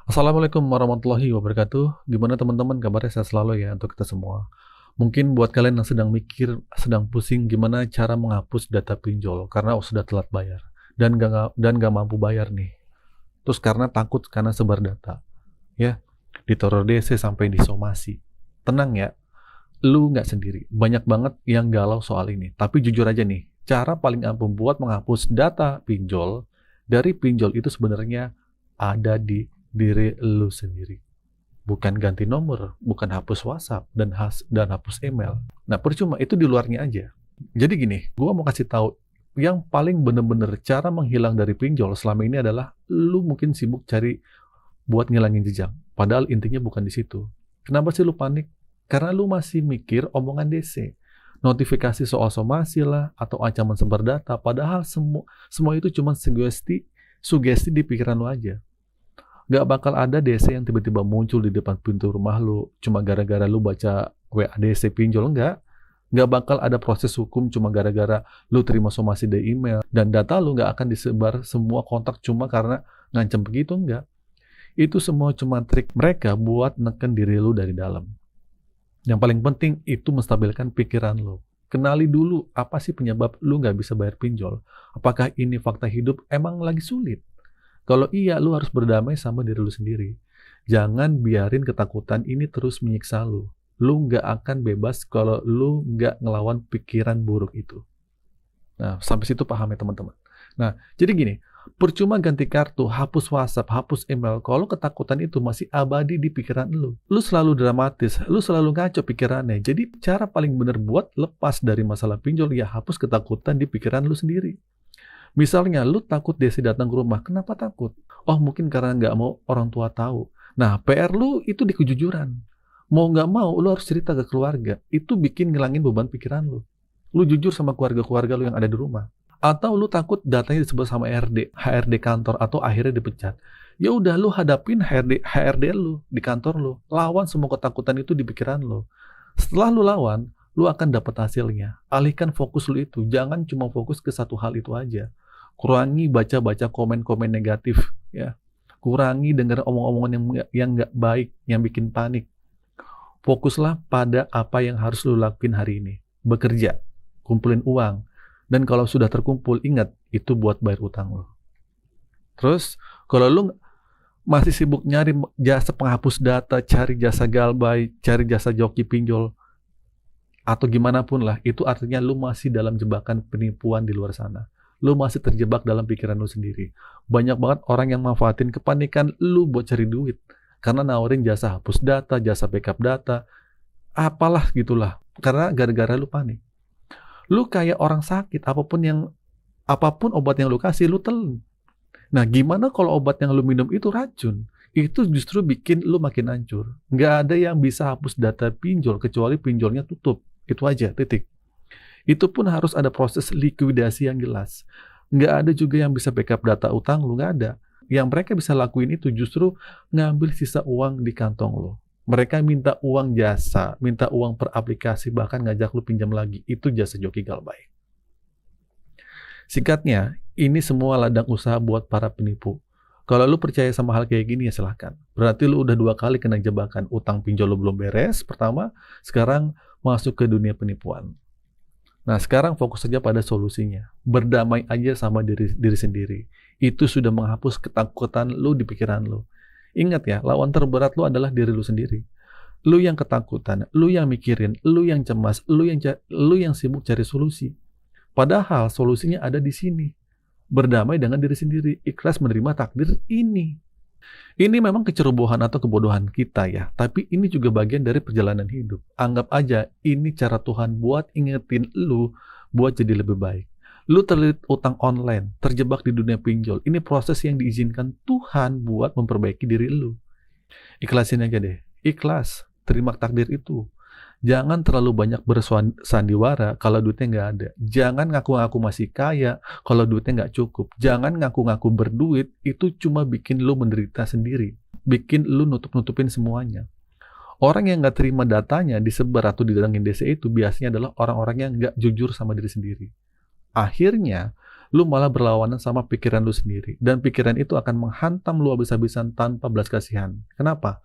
Assalamualaikum warahmatullahi wabarakatuh. Gimana teman-teman, kabarnya sehat selalu ya untuk kita semua. Mungkin buat kalian yang sedang mikir, sedang pusing gimana cara menghapus data pinjol karena sudah telat bayar dan gak mampu bayar nih. Terus karena sebar data, ya, diteror DC sampai disomasi. Tenang ya, lu nggak sendiri. Banyak banget yang galau soal ini. Tapi jujur aja nih, cara paling ampuh buat menghapus data pinjol dari pinjol itu sebenarnya ada di diri lu sendiri. Bukan ganti nomor, bukan hapus WhatsApp dan hapus email. Nah, percuma itu di luarnya aja. Jadi gini, gua mau kasih tahu yang paling bener-bener cara menghilang dari pinjol selama ini adalah lu mungkin sibuk cari buat ngilangin jejak. Padahal intinya bukan di situ. Kenapa sih lu panik? Karena lu masih mikir omongan DC. Notifikasi soal somasi lah, atau ancaman sebar data. Padahal semua itu cuma sugesti di pikiran lu aja. Gak bakal ada DC yang tiba-tiba muncul di depan pintu rumah lu cuma gara-gara lu baca WA DC pinjol, enggak. Nggak bakal ada proses hukum cuma gara-gara lu terima somasi dari email. Dan data lu nggak akan disebar semua kontak cuma karena ngancem begitu, enggak. Itu semua cuma trik mereka buat neken diri lu dari dalam. Yang paling penting itu menstabilkan pikiran lu. Kenali dulu apa sih penyebab lu nggak bisa bayar pinjol. Apakah ini fakta hidup emang lagi sulit? Kalau iya, lu harus berdamai sama diri lu sendiri. Jangan biarin ketakutan ini terus menyiksa lu. Lu nggak akan bebas kalau lu nggak ngelawan pikiran buruk itu. Nah, sampai situ paham ya teman-teman. Nah, jadi gini, percuma ganti kartu, hapus WhatsApp, hapus email, kalau ketakutan itu masih abadi di pikiran lu. Lu selalu dramatis, lu selalu ngaco pikirannya. Jadi cara paling bener buat lepas dari masalah pinjol ya hapus ketakutan di pikiran lu sendiri. Misalnya, lu takut Desi datang ke rumah. Kenapa takut? Oh, mungkin karena nggak mau orang tua tahu. Nah, PR lu itu di kejujuran. Mau nggak mau, lu harus cerita ke keluarga. Itu bikin ngilangin beban pikiran lu. Lu jujur sama keluarga-keluarga lu yang ada di rumah. Atau lu takut datanya disebut sama HRD kantor, atau akhirnya dipecat. Ya udah, lu hadapin HRD lu di kantor lu. Lawan semua ketakutan itu di pikiran lu. Setelah lu lawan, lu akan dapat hasilnya. Alihkan fokus lu itu. Jangan cuma fokus ke satu hal itu aja. Kurangi baca-baca komen-komen negatif, ya. Kurangi dengar omong-omongan yang nggak baik, yang bikin panik. Fokuslah pada apa yang harus lu lakuin hari ini. Bekerja, kumpulin uang, dan kalau sudah terkumpul, ingat, itu buat bayar utang lu. Terus, kalau lu masih sibuk nyari jasa penghapus data, cari jasa galbay, cari jasa joki pinjol, atau gimana pun lah, itu artinya lu masih dalam jebakan penipuan di luar sana. Lu masih terjebak dalam pikiran lu sendiri. Banyak banget orang yang manfaatin kepanikan lu buat cari duit. Karena nawarin jasa hapus data, jasa backup data, apalah gitulah. Karena gara-gara lu panik. Lu kayak orang sakit, apapun obat yang lu kasih, lu telan. Nah, gimana kalau obat yang lu minum itu racun? Itu justru bikin lu makin hancur. Nggak ada yang bisa hapus data pinjol, kecuali pinjolnya tutup. Itu aja, titik. Itu pun harus ada proses likuidasi yang jelas. Nggak ada juga yang bisa backup data utang lu, nggak ada. Yang mereka bisa lakuin itu justru ngambil sisa uang di kantong lu. Mereka minta uang jasa, minta uang per aplikasi, bahkan ngajak lu pinjam lagi. Itu jasa joki galbay. Singkatnya, ini semua ladang usaha buat para penipu. Kalau lu percaya sama hal kayak gini ya silahkan. Berarti lu udah 2 kali kena jebakan. Utang pinjol lu belum beres, pertama. Sekarang masuk ke dunia penipuan. Nah, sekarang fokus saja pada solusinya. Berdamai aja sama diri sendiri. Itu sudah menghapus ketakutan lu di pikiran lu. Ingat ya, lawan terberat lu adalah diri lu sendiri. Lu yang ketakutan, lu yang mikirin, lu yang cemas, lu yang sibuk cari solusi. Padahal solusinya ada di sini. Berdamai dengan diri sendiri, ikhlas menerima takdir ini. Ini memang kecerobohan atau kebodohan kita ya, tapi ini juga bagian dari perjalanan hidup. Anggap aja ini cara Tuhan buat ingetin lu buat jadi lebih baik. Lu terlilit utang online, terjebak di dunia pinjol. Ini proses yang diizinkan Tuhan buat memperbaiki diri lu. Ikhlasin aja deh. Ikhlas, terima takdir itu. Jangan terlalu banyak bersandiwara kalau duitnya nggak ada. Jangan ngaku-ngaku masih kaya kalau duitnya nggak cukup. Jangan ngaku-ngaku berduit, itu cuma bikin lu menderita sendiri. Bikin lu nutup-nutupin semuanya. Orang yang nggak terima datanya disebar atau didatangin DC itu biasanya adalah orang-orang yang nggak jujur sama diri sendiri. Akhirnya, lu malah berlawanan sama pikiran lu sendiri. Dan pikiran itu akan menghantam lu habis-habisan tanpa belas kasihan. Kenapa?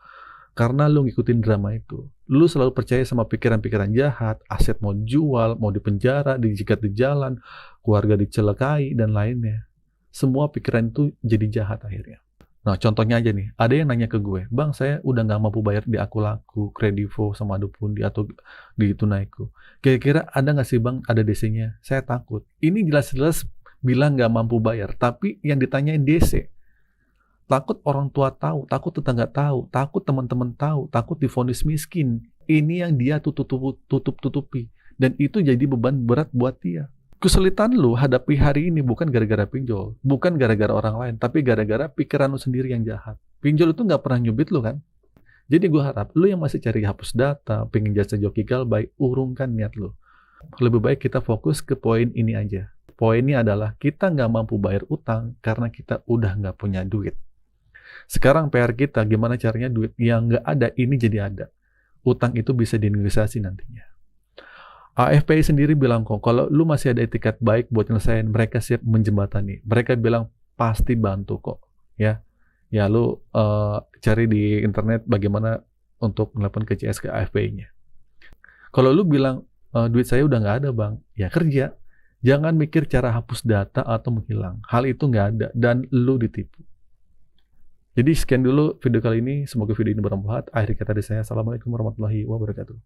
Karena lu ngikutin drama itu. Lu selalu percaya sama pikiran-pikiran jahat, aset mau dijual, mau dipenjara, dijikat di jalan, keluarga dicelakai, dan lainnya. Semua pikiran itu jadi jahat akhirnya. Nah, contohnya aja nih, ada yang nanya ke gue, Bang, saya udah nggak mampu bayar di Akulaku, Kredivo, sama Adupundi, atau di Tunaiku. Kira-kira ada nggak sih Bang, ada DC-nya? Saya takut. Ini jelas-jelas bilang nggak mampu bayar, tapi yang ditanyain DC. Takut orang tua tahu, takut tetangga tahu, takut teman-teman tahu, takut divonis miskin. Ini yang dia tutup-tutupi. Dan itu jadi beban berat buat dia. Kesulitan lu hadapi hari ini bukan gara-gara pinjol, bukan gara-gara orang lain, tapi gara-gara pikiran lu sendiri yang jahat. Pinjol itu nggak pernah nyubit lu kan? Jadi gue harap lu yang masih cari hapus data, pengen jasa joki galbay, urungkan niat lu. Lebih baik kita fokus ke poin ini aja. Poinnya adalah kita nggak mampu bayar utang karena kita udah nggak punya duit. Sekarang PR kita gimana caranya duit yang nggak ada ini jadi ada. Utang itu bisa dinegosiasi nantinya. AFPI sendiri bilang kok, kalau lu masih ada etikat baik buat nyelesain, mereka siap menjembatani. Mereka bilang pasti bantu kok, ya. Ya lu cari di internet bagaimana untuk nelpon ke CS ke AFPI-nya. Kalau lu bilang duit saya udah nggak ada bang, ya kerja. Jangan mikir cara hapus data atau menghilang. Hal itu nggak ada dan lu ditipu. Jadi sekian dulu video kali ini. Semoga video ini bermanfaat. Akhir kata dari saya, assalamualaikum warahmatullahi wabarakatuh.